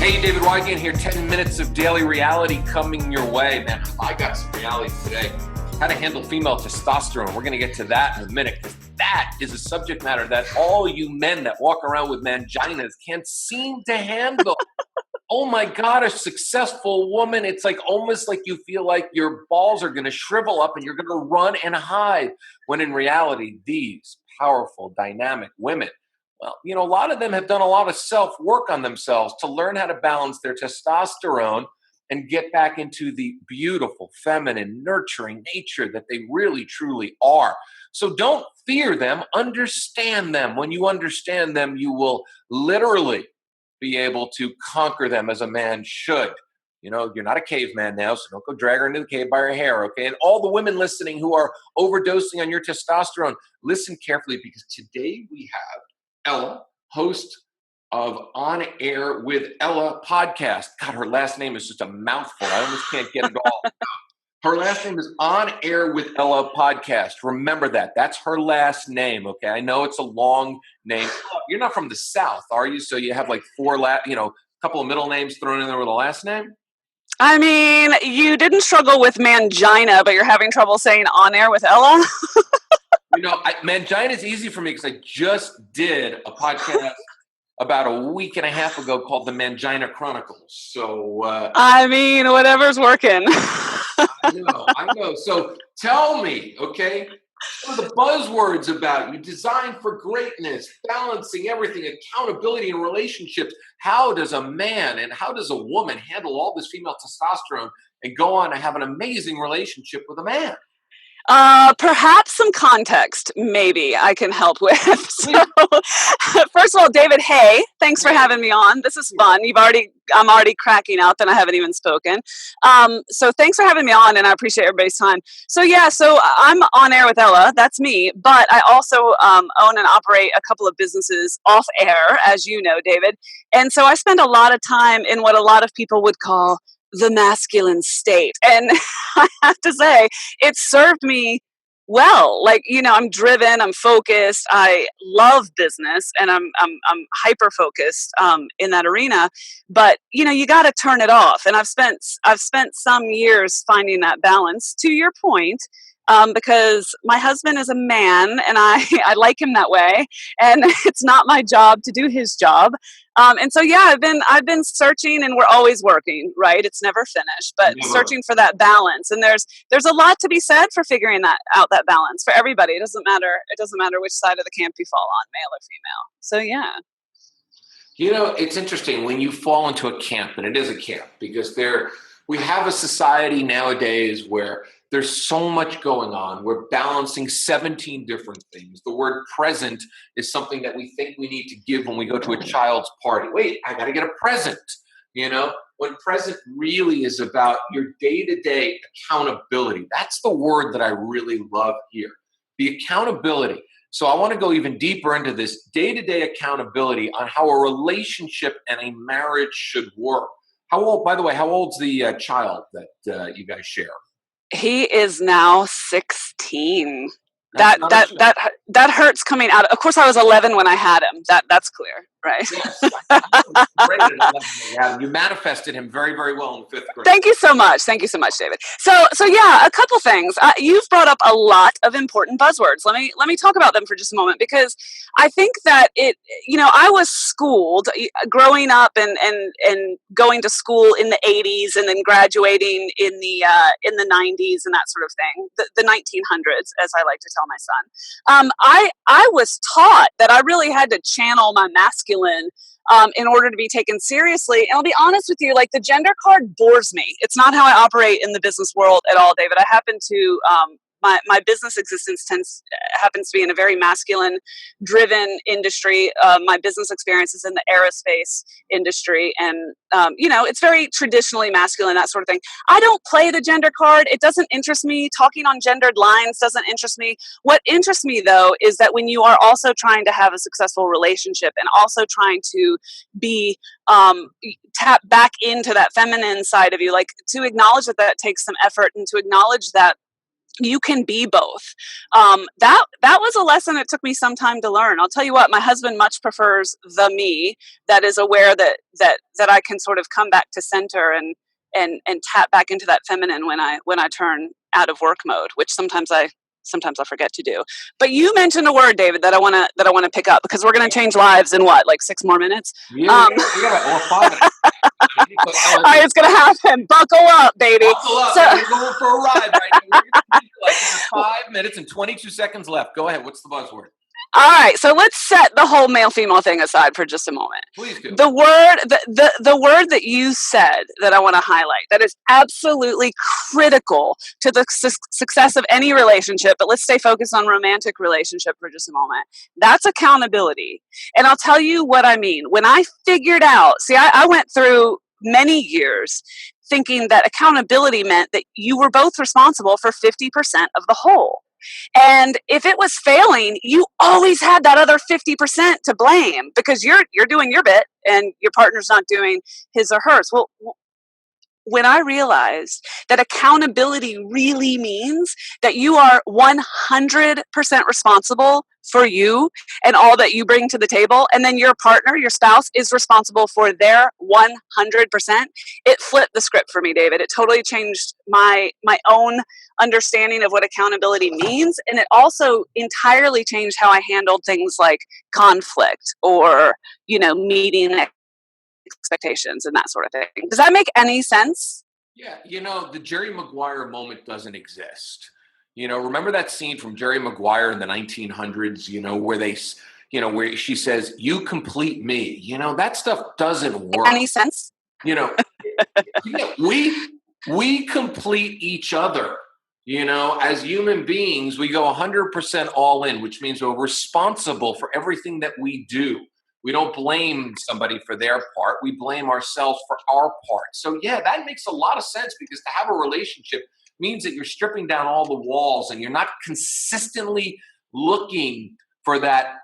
Hey, David Wygant here. 10 minutes of daily reality coming your way. Man, I got some reality today. How to handle female testosterone. We're going to get to that in a minute because that is a subject matter that all you men that walk around with manginas can't seem to handle. Oh my God, a successful woman. It's like almost like you feel like your balls are going to shrivel up and you're going to run and hide. When in reality, these powerful, dynamic women, well, you know, a lot of them have done a lot of self-work on themselves to learn how to balance their testosterone and get back into the beautiful, feminine, nurturing nature that they really, truly are. So don't fear them, understand them. When you understand them, you will literally be able to conquer them as a man should. You know, you're not a caveman now, so don't go drag her into the cave by her hair, okay? And all the women listening who are overdosing on your testosterone, listen carefully because today we have Ella, host of On Air with Ella podcast. God, her last name is just a mouthful. I almost can't get it all out. Her last name is On Air with Ella podcast. Remember that. That's her last name, okay? I know it's a long name. You're not from the South, are you? So you have like a couple of middle names thrown in there with a last name? I mean, you didn't struggle with mangina, but you're having trouble saying On Air with Ella? You know, mangina is easy for me because I just did a podcast about a week and a half ago called the Mangina Chronicles. So, I mean, whatever's working. I know. So tell me, okay, some of the buzzwords about you: designed for greatness, balancing everything, accountability in relationships. How does a man and how does a woman handle all this female testosterone and go on to have an amazing relationship with a man? Perhaps some context, maybe I can help with. So, first of all, David, hey, thanks for having me on. This is fun. I'm already cracking up, and I haven't even spoken. So thanks for having me on, and I appreciate everybody's time. So I'm On Air with Ella. That's me. But I also own and operate a couple of businesses off air, as you know, David. And so I spend a lot of time in what a lot of people would call the masculine state. And I have to say, it served me well. Like, you know, I'm driven, I'm focused, I love business, and I'm hyper focused in that arena. But, you know, you got to turn it off. And I've spent some years finding that balance, to your point. Because my husband is a man and I like him that way, and it's not my job to do his job. And so, I've been searching, and we're always working, right? It's never finished, but searching for that balance. And there's a lot to be said for figuring that balance for everybody. It doesn't matter which side of the camp you fall on, male or female. So, yeah. You know, it's interesting when you fall into a camp, and it is a camp, because we have a society nowadays where there's so much going on. We're balancing 17 different things. The word present is something that we think we need to give when we go to a child's party. Wait, I got to get a present, you know? When present really is about your day-to-day accountability. That's the word that I really love here, the accountability. So I want to go even deeper into this day-to-day accountability on how a relationship and a marriage should work. By the way, how old's the child that you guys share? He is now 16. That hurts coming out. Of course, I was 11 when I had him. That's clear, right? Yes. You manifested him very, very well in the 5th grade. Thank you so much, David. So a couple things. You've brought up a lot of important buzzwords. Let me talk about them for just a moment, because I think that I was schooled growing up and going to school in the 80s and then graduating in the 90s and that sort of thing, the 1900s, as I like to tell my son. I was taught that I really had to channel my masculine in order to be taken seriously. And I'll be honest with you, like, the gender card bores me. It's not how I operate in the business world at all, David. I happen to my business existence happens to be in a very masculine-driven industry. My business experience is in the aerospace industry, and it's very traditionally masculine, that sort of thing. I don't play the gender card. It doesn't interest me. Talking on gendered lines doesn't interest me. What interests me, though, is that when you are also trying to have a successful relationship and also trying to be tap back into that feminine side of you, like, to acknowledge that takes some effort, and to acknowledge that You can be both. That was a lesson it took me some time to learn. I'll tell you what, my husband much prefers the me that is aware that I can sort of come back to center and tap back into that feminine when I turn out of work mode, which sometimes I forget to do. But you mentioned a word, David, that I want to pick up, because we're going to change lives in what, like 6 more minutes? Yeah, we got 5 minutes. All right, it's going to happen. Buckle up, baby. Buckle up. So, We're going for a ride right now. We're going to like 5 minutes and 22 seconds left. Go ahead. What's the buzzword? all right, so let's set the whole male-female thing aside for just a moment. Please do. The word that you said that I want to highlight, that is absolutely critical to the success of any relationship, but let's stay focused on romantic relationship for just a moment. That's accountability. And I'll tell you what I mean. When I figured out, I went through many years thinking that accountability meant that you were both responsible for 50% of the whole. And if it was failing, you always had that other 50% to blame, because you're doing your bit and your partner's not doing his or hers. Well, when I realized that accountability really means that you are 100% responsible for you and all that you bring to the table, and then your partner, your spouse, is responsible for their 100%, it flipped the script for me, David. It totally changed my own understanding of what accountability means, and it also entirely changed how I handled things like conflict or, meeting expectations and that sort of thing. Does that make any sense? Yeah, the Jerry Maguire moment doesn't exist. Remember that scene from Jerry Maguire in the 1900s, where she says, "You complete me." That stuff doesn't work. Any sense? We complete each other. As human beings, we go 100% all in, which means we're responsible for everything that we do. We don't blame somebody for their part. We blame ourselves for our part. So yeah, that makes a lot of sense, because to have a relationship means that you're stripping down all the walls and you're not consistently looking for that,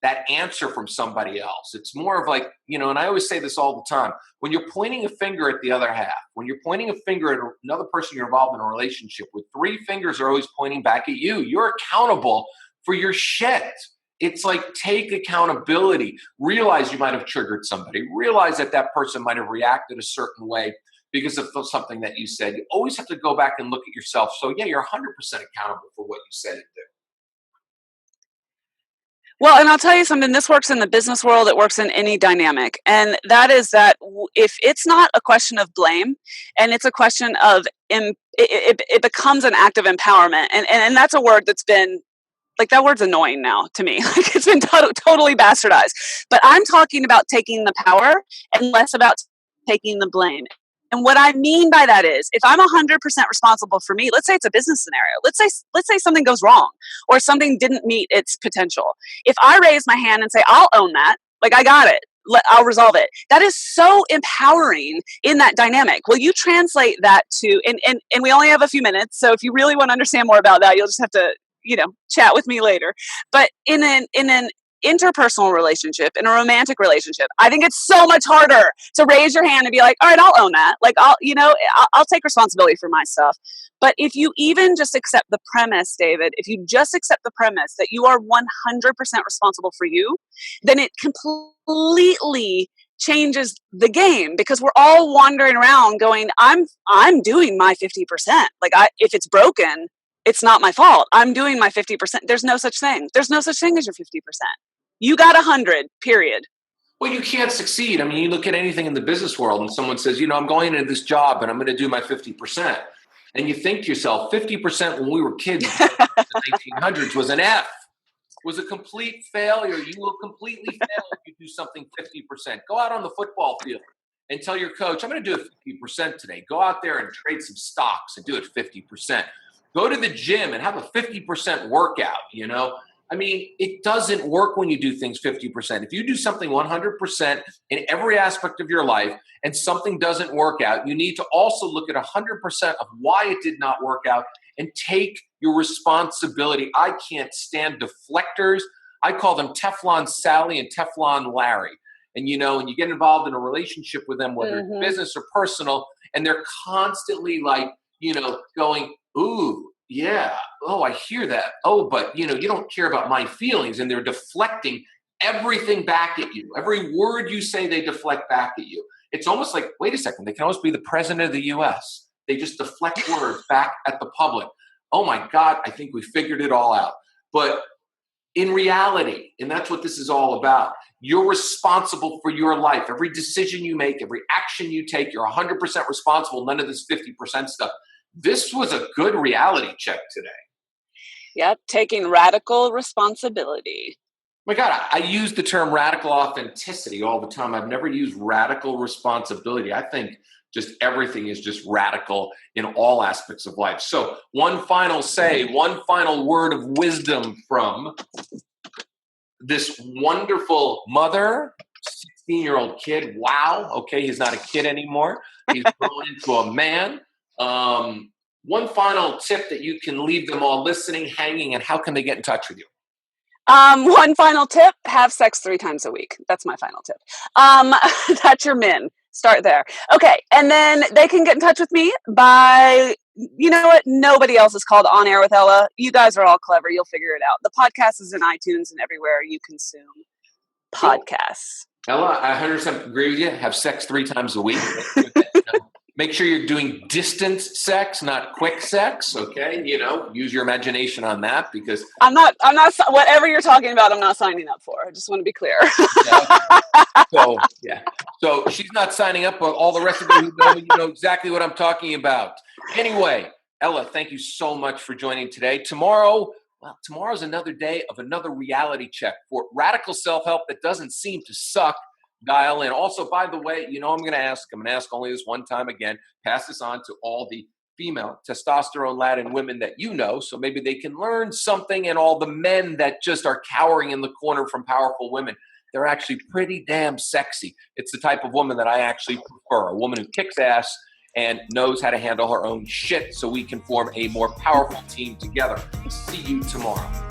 that answer from somebody else. It's more of like, and I always say this all the time, when you're pointing a finger at the other half, when you're pointing a finger at another person you're involved in a relationship with, 3 fingers are always pointing back at you. You're accountable for your shit. It's like, take accountability. Realize you might have triggered somebody. Realize that person might have reacted a certain way because of something that you said. You always have to go back and look at yourself. So yeah, you're 100% accountable for what you said and did. Well, and I'll tell you something, this works in the business world, it works in any dynamic. And that is that if it's not a question of blame, and it's a question of, it becomes an act of empowerment. And that's a word that's been, like, that word's annoying now to me. Like, it's been totally bastardized. But I'm talking about taking the power and less about taking the blame. And what I mean by that is, if I'm 100% responsible for me, let's say it's a business scenario. Let's say something goes wrong or something didn't meet its potential. If I raise my hand and say, I'll own that, like, I got it, I'll resolve it. That is so empowering in that dynamic. Well, you translate that to, and we only have a few minutes, so if you really want to understand more about that, you'll just have to, chat with me later. But in an interpersonal relationship, in a romantic relationship, I think it's so much harder to raise your hand and be like, all right, I'll own that. Like, I'll take responsibility for my stuff. But if you even just accept the premise, David, if you just accept the premise that you are 100% responsible for you, then it completely changes the game, because we're all wandering around going, I'm doing my 50%. Like, if it's broken, it's not my fault. I'm doing my 50%. There's no such thing. There's no such thing as your 50%. You got 100, period. Well, you can't succeed. I mean, you look at anything in the business world and someone says, I'm going into this job and I'm going to do my 50%. And you think to yourself, 50% when we were kids in the 1900s was an F, was a complete failure. You will completely fail if you do something 50%. Go out on the football field and tell your coach, I'm going to do it 50% today. Go out there and trade some stocks and do it 50%. Go to the gym and have a 50% workout, I mean, it doesn't work when you do things 50%. If you do something 100% in every aspect of your life and something doesn't work out, you need to also look at 100% of why it did not work out and take your responsibility. I can't stand deflectors. I call them Teflon Sally and Teflon Larry. And, when you get involved in a relationship with them, whether it's business or personal, and they're constantly like, going, ooh, Yeah. Oh, I hear that. Oh, but you don't care about my feelings, and they're deflecting everything back at you. Every word you say, they deflect back at you. It's almost like, wait a second, they can almost be the president of the US. They just deflect words back at the public. Oh my God, I think we figured it all out. But in reality, and that's what this is all about, you're responsible for your life. Every decision you make, every action you take, you're 100% responsible. None of this 50% stuff. This was a good reality check today. Yep, taking radical responsibility. My God, I use the term radical authenticity all the time. I've never used radical responsibility. I think just everything is just radical in all aspects of life. So one final word of wisdom from this wonderful mother, 16-year-old kid. Wow. Okay, he's not a kid anymore. He's grown into a man. One final tip that you can leave them all listening, hanging, and how can they get in touch with you? One final tip, have sex 3 times a week. That's my final tip. That's your min. Start there. Okay. And then they can get in touch with me by, you know what? Nobody else is called On Air with Ella. You guys are all clever. You'll figure it out. The podcast is in iTunes and everywhere you consume podcasts. Cool. Ella, I 100% agree with you. Have sex 3 times a week. Make sure you're doing distance sex, not quick sex. Okay, use your imagination on that, because I'm not. Whatever you're talking about, I'm not signing up for. I just want to be clear. So she's not signing up, but all the rest of you who know exactly what I'm talking about. Anyway, Ella, thank you so much for joining today. Tomorrow's another day of another reality check for radical self-help that doesn't seem to suck. Dial in. Also, by the way, I'm going to ask only this one time again, pass this on to all the female testosterone laden women that so maybe they can learn something, and all the men that just are cowering in the corner from powerful women. They're actually pretty damn sexy. It's the type of woman that I actually prefer, a woman who kicks ass and knows how to handle her own shit, so we can form a more powerful team together. See you tomorrow.